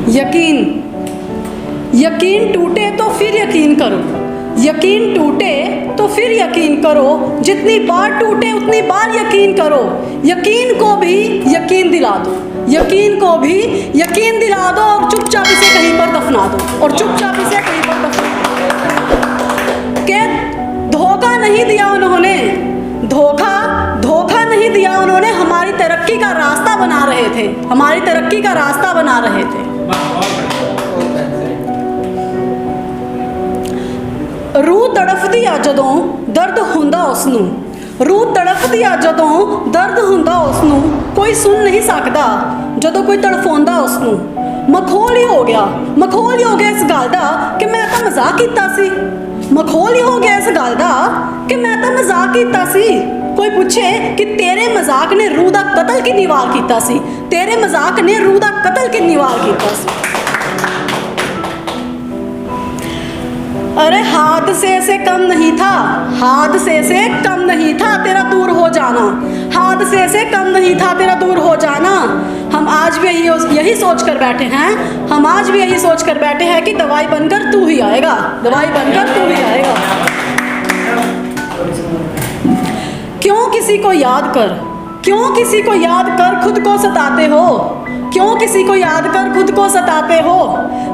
यकीन, यकीन टूटे तो फिर यकीन करो, यकीन टूटे तो फिर यकीन करो, जितनी बार टूटे उतनी बार यकीन करो। यकीन को भी यकीन दिला दो, यकीन को भी यकीन दिला दो, और चुपचाप इसे कहीं पर दफना दो, और चुपचाप इसे कहीं पर दफना दो। के धोखा नहीं दिया उन्होंने, धोखा नहीं दिया उन्होंने, हमारी तरक्की का रास्ता बना रहे थे, हमारी तरक्की का रास्ता बना रहे थे। रूह तड़फदी आ जदों दर्द हुंदा उसनूं, रूह तड़फदी आ जदों दर्द हुंदा उसनूं, कोई सुन नहीं सकदा जदों कोई तड़फाउंदा उसनूं। मखौल ही हो गया, मखौल ही हो गया इस गल दा कि मैं तां मजाक कीता सी, मखौल ही हो गया इस गल दा कि मैं तां मजाक कीता सी। कोई पूछे कि तेरे मजाक ने रूह दा कतल किन्नी वार कीता सी, तेरे मजाक ने रूह दा कतल किन्नी वार कीता सी। अरे हादसे से कम नहीं था, हादसे से कम नहीं था तेरा दूर हो जाना, हादसे से कम नहीं था तेरा दूर हो जाना। हम आज भी यही सोच कर बैठे हैं, हम आज भी यही सोच कर बैठे हैं कि दवाई बनकर तू ही आएगा, दवाई बनकर तू ही आएगा। क्यों किसी को याद कर, क्यों किसी को याद कर खुद को सताते हो, क्यों किसी को याद कर खुद को सताते हो।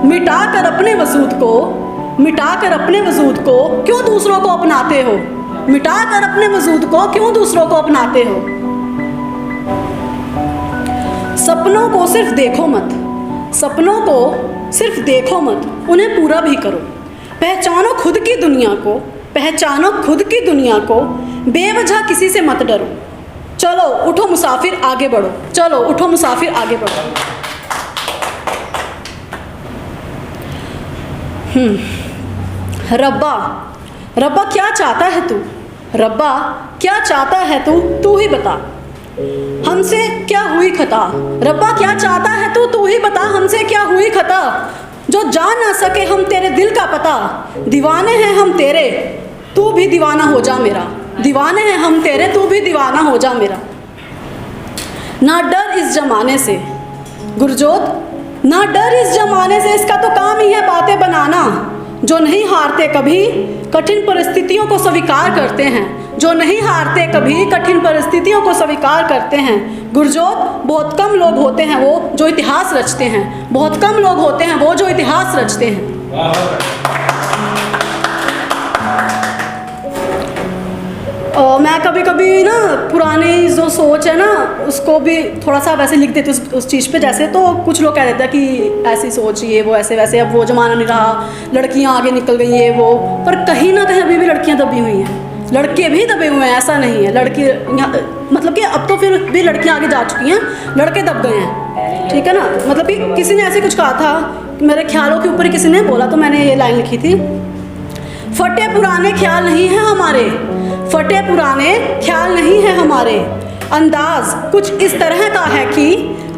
मिटा कर अपने वजूद को, मिटा कर अपने वजूद को क्यों दूसरों को अपनाते हो, मिटा कर अपने वजूद को क्यों दूसरों को अपनाते हो। सपनों को सिर्फ देखो मत, सपनों को सिर्फ देखो मत, उन्हें पूरा भी करो। पहचानो खुद की दुनिया को, पहचानो खुद की दुनिया को, बेवजह किसी से मत डरो। चलो उठो मुसाफिर आगे बढ़ो, चलो उठो मुसाफिर आगे बढ़ो। रब्बा, रब्बा क्या चाहता है तू, रब्बा क्या चाहता है तू, तू ही बता। हमसे क्या हुई खता, रब्बा क्या चाहता है तू, तू ही बता। हमसे क्या हुई खता, जो जान ना सके हम तेरे दिल का पता। दीवाने हैं हम तेरे, तू भी दीवाना हो जा मेरा, दीवाने हैं हम तेरे, तू भी दीवाना हो जा मेरा। ना डर इस जमाने से गुरजोत, ना डर इस जमाने से, इसका तो काम ही है बातें बनाना। जो नहीं हारते कभी कठिन परिस्थितियों को स्वीकार करते हैं, जो नहीं हारते कभी कठिन परिस्थितियों को स्वीकार करते हैं। गुरजोत, बहुत कम लोग होते हैं वो जो इतिहास रचते हैं, बहुत कम लोग होते हैं वो जो इतिहास रचते हैं। मैं कभी कभी ना पुरानी जो सोच है ना उसको भी थोड़ा सा वैसे लिख देती हूँ उस चीज़ पे। जैसे तो कुछ लोग कह देते हैं कि ऐसी सोच ये वो ऐसे वैसे, अब वो ज़माना नहीं रहा, लड़कियाँ आगे निकल गई ये वो, पर कहीं ना कहीं अभी भी लड़कियाँ दबी हुई हैं, लड़के भी दबे हुए हैं, ऐसा नहीं है। लड़के मतलब कि अब तो फिर भी लड़कियाँ आगे जा चुकी हैं, लड़के दब गए हैं, ठीक है ना। मतलब कि किसी ने ऐसे कुछ कहा था, मेरे ख्यालों के ऊपर ही किसी ने बोला तो मैंने ये लाइन लिखी थी, फटे पुराने ख्याल नहीं हैं हमारे, फटे पुराने ख्याल नहीं है हमारे। अंदाज कुछ इस तरह का है कि,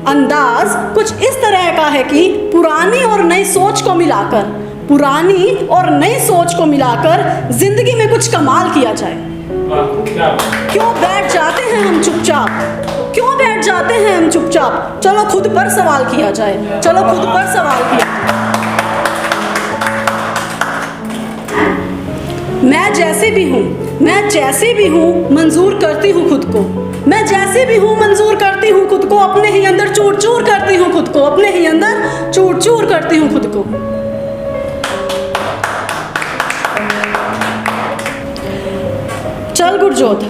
अंदाज कुछ इस तरह का है कि पुरानी और नई सोच को मिलाकर, पुरानी और नई सोच को मिलाकर जिंदगी में कुछ कमाल किया जाए। क्यों बैठ जाते हैं हम चुपचाप, क्यों बैठ जाते हैं हम चुपचाप, चलो खुद पर सवाल किया जाए, चलो खुद पर सवाल किया। मैं जैसे भी हूँ, मैं जैसे भी हूँ मंजूर करती हूँ खुद को, मैं जैसे भी हूँ मंजूर करती हूँ खुद को, अपने ही अंदर चूर चूर करती हूँ खुद को, अपने ही अंदर चूर चूर करती हूँ खुद को। चल गुरजोत,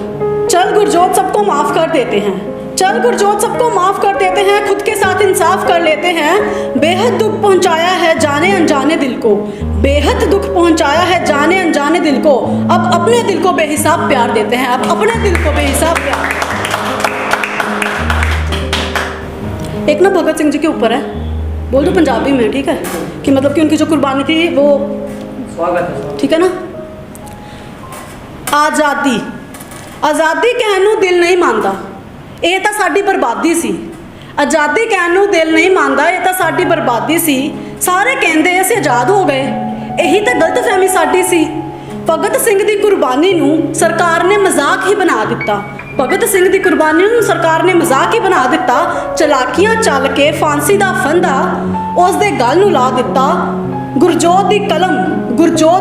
चल गुरजोत सबको माफ़ कर देते हैं, चल गुरजोत सबको माफ़ कर देते हैं, खुद के साथ इंसाफ कर लेते हैं। बेहद दुख पहुंचाया है जाने अनजाने दिल को, बेहद दुख पहुंचाया है जाने अनजाने दिल को, अब अपने दिल को बेहिसाब प्यार देते हैं, अब अपने दिल को बेहिसाब प्यार। एक ना भगत सिंह जी के ऊपर है, बोल दो पंजाबी में, ठीक है, कि मतलब कि उनकी जो कुर्बानी थी वो स्वागत है, ठीक है ना। आज़ादी, आज़ादी कहण नूं दिल नहीं मानता, ये तो साडी बर्बादी सी। आज़ादी कहण नूं दिल नहीं मानता, ये तो साडी बर्बादी सी। सारे कहंदे असीं आज़ाद हो गए, यही तो गलतफहमी साडी सी। भगत सिंह दी कुर्बानी नूं सरकार ने मजाक ही बना दिता, ਭਗਤ ਸਿੰਘ ਦੀ ਕੁਰਬਾਨੀ ਨੂੰ ਸਰਕਾਰ ਨੇ ਮਜ਼ਾਕ ਹੀ ਬਣਾ ਦਿੱਤਾ। ਚਲਾਕੀਆਂ ਚੱਲ ਕੇ ਫਾਂਸੀ ਦਾ ਫੰਦਾ ਉਸ ਦੇ ਗਲ ਨੂੰ ਲਾ ਦਿੱਤਾ। ਗੁਰਜੋਤ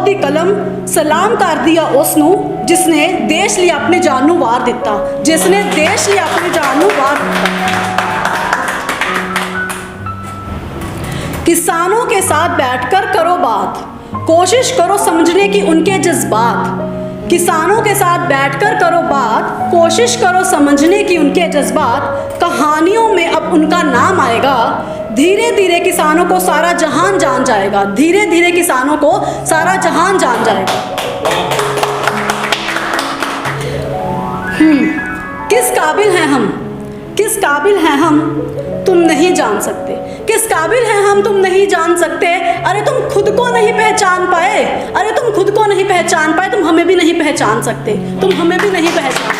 ਦੀ ਕਲਮ ਸਲਾਮ ਕਰਦੀ ਆ ਉਸ ਨੂੰ ਜਿਸ ਨੇ ਦੇਸ਼ ਲਈ ਆਪਣੀ ਜਾਨ ਨੂੰ ਵਾਰ ਦਿੱਤਾ, ਜਿਸ ਨੇ ਦੇਸ਼ ਲਈ ਆਪਣੀ ਜਾਨ ਨੂੰ ਵਾਰ ਦਿੱਤਾ। किसानों के साथ बैठकर करो बात, कोशिश करो समझने की उनके जज्बात। किसानों के साथ बैठकर करो बात, कोशिश करो समझने की उनके जज्बात। कहानियों में अब उनका नाम आएगा, धीरे धीरे किसानों को सारा जहान जान जाएगा। धीरे धीरे किसानों को सारा जहान जान जाएगा। किस काबिल हैं हम, किस काबिल हैं हम तुम नहीं जान सकते। किस काबिल हैं हम तुम नहीं जान सकते। अरे तुम खुद को नहीं पहचान पाए, अरे तुम खुद को नहीं पहचान पाए, तुम हमें भी नहीं पहचान सकते, तुम हमें भी नहीं पहचान